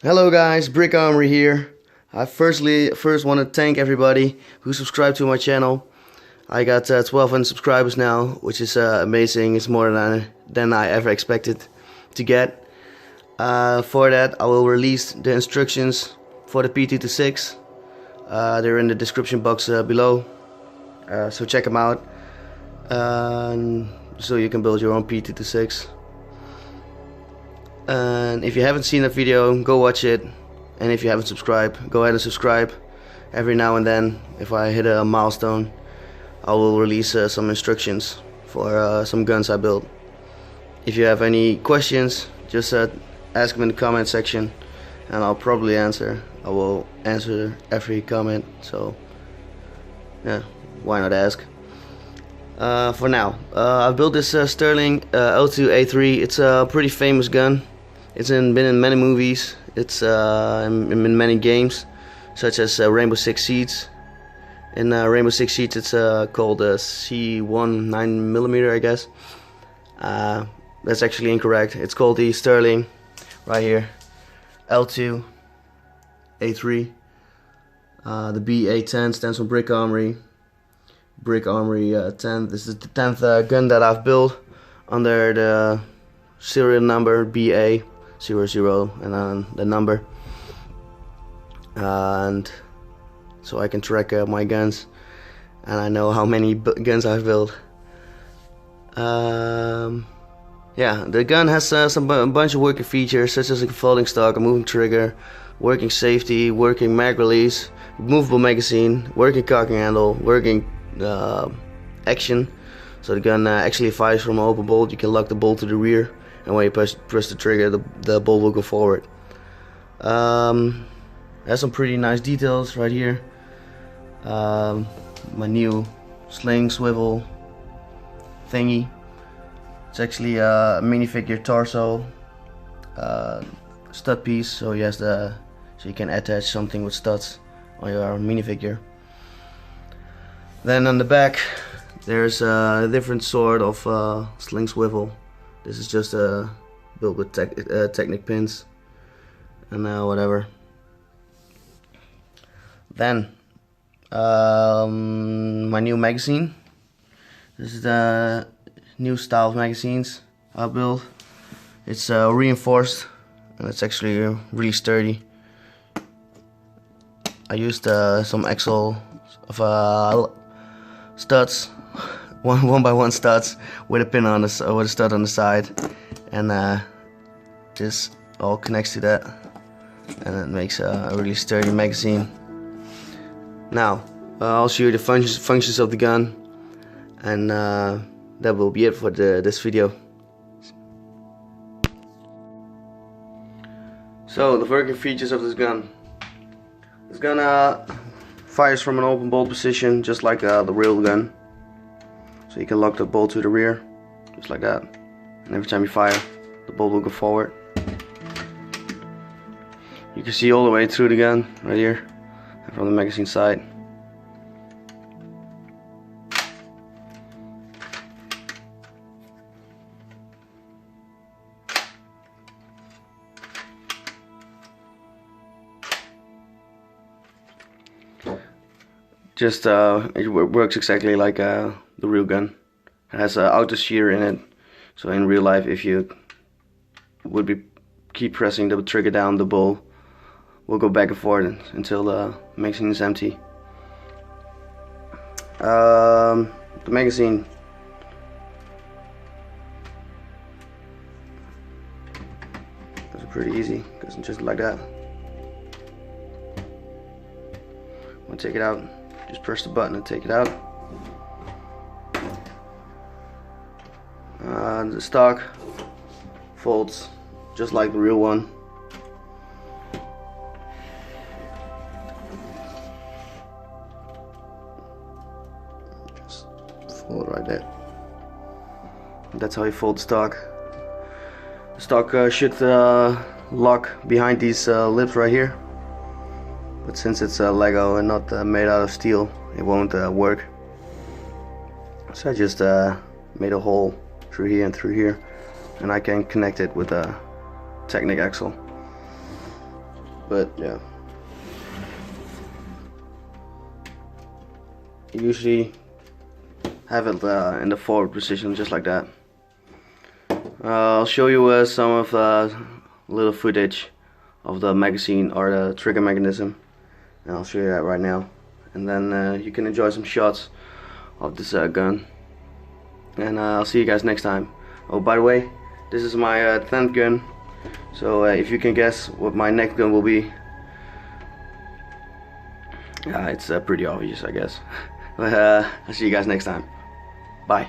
Hello guys, Brick Armory here. I first want to thank everybody who subscribed to my channel. I got 1,200 subscribers now, which is amazing. It's more than I ever expected to get. For that, I will release the instructions for the P226. They're in the description box below, so check them out. So you can build your own P226. And if you haven't seen the video, go watch it. And if you haven't subscribed, go ahead and subscribe. Every now and then, if I hit a milestone, I will release some instructions for some guns I built. If you have any questions, just ask them in the comment section, and I'll probably answer. I will answer every comment, so yeah, why not ask? For now, I built this Sterling L2A3. It's a pretty famous gun. It's been in many movies. It's in many games, such as Rainbow Six Siege. In Rainbow Six Siege, it's called C1-9MM, I guess. That's actually incorrect. It's called the Sterling, right here, L2A3. The BA10 stands for Brick Armory. Brick Armory 10. This is the 10th gun that I've built under the serial number BA00 and then the number, and so I can track my guns, and I know how many guns I've built. Yeah, the gun has a bunch of working features, such as a folding stock, a moving trigger, working safety, working mag release, movable magazine, working cocking handle, working action. So the gun actually fires from an open bolt. You can lock the bolt to the rear, and when you press the trigger, the bolt will go forward. Has some pretty nice details right here. My new sling swivel thingy. It's actually a minifigure torso stud piece, so you can attach something with studs on your minifigure. Then on the back, there's a different sort of sling swivel. This is just built with Technic pins and whatever. Then my new magazine. This is the new style of magazines I built. It's reinforced, and it's actually really sturdy. I used some axle of studs, one by one studs with a pin on with a stud on the side, and this all connects to that, and it makes a really sturdy magazine. Now I'll show you the functions of the gun, and that will be it for this video. So the working features of this gun. This gun fires from an open bolt position, just like the real gun. So you can lock the bolt to the rear, just like that. And every time you fire, the bolt will go forward. You can see all the way through the gun, right here, and from the magazine side. It works exactly like the real gun. It has auto shear in it, so in real life, if you would keep pressing the trigger down, the bolt will go back and forth until the magazine is empty. The magazine. It's pretty easy, goes just like that. Want to take it out? Just press the button and take it out. The stock folds just like the real one. Just fold right there. That's how you fold the stock. The stock should lock behind these lips right here. But since it's Lego and not made out of steel, it won't work. So I just made a hole through here and through here, and I can connect it with a Technic axle. but yeah. You usually have it in the forward position, just like that. I'll show you some of little footage of the magazine or the trigger mechanism, and I'll show you that right now, and then you can enjoy some shots of this gun, and I'll see you guys next time. Oh, by the way, this is my 10th gun, so if you can guess what my next gun will be, it's pretty obvious, I guess. But I'll see you guys next time. Bye.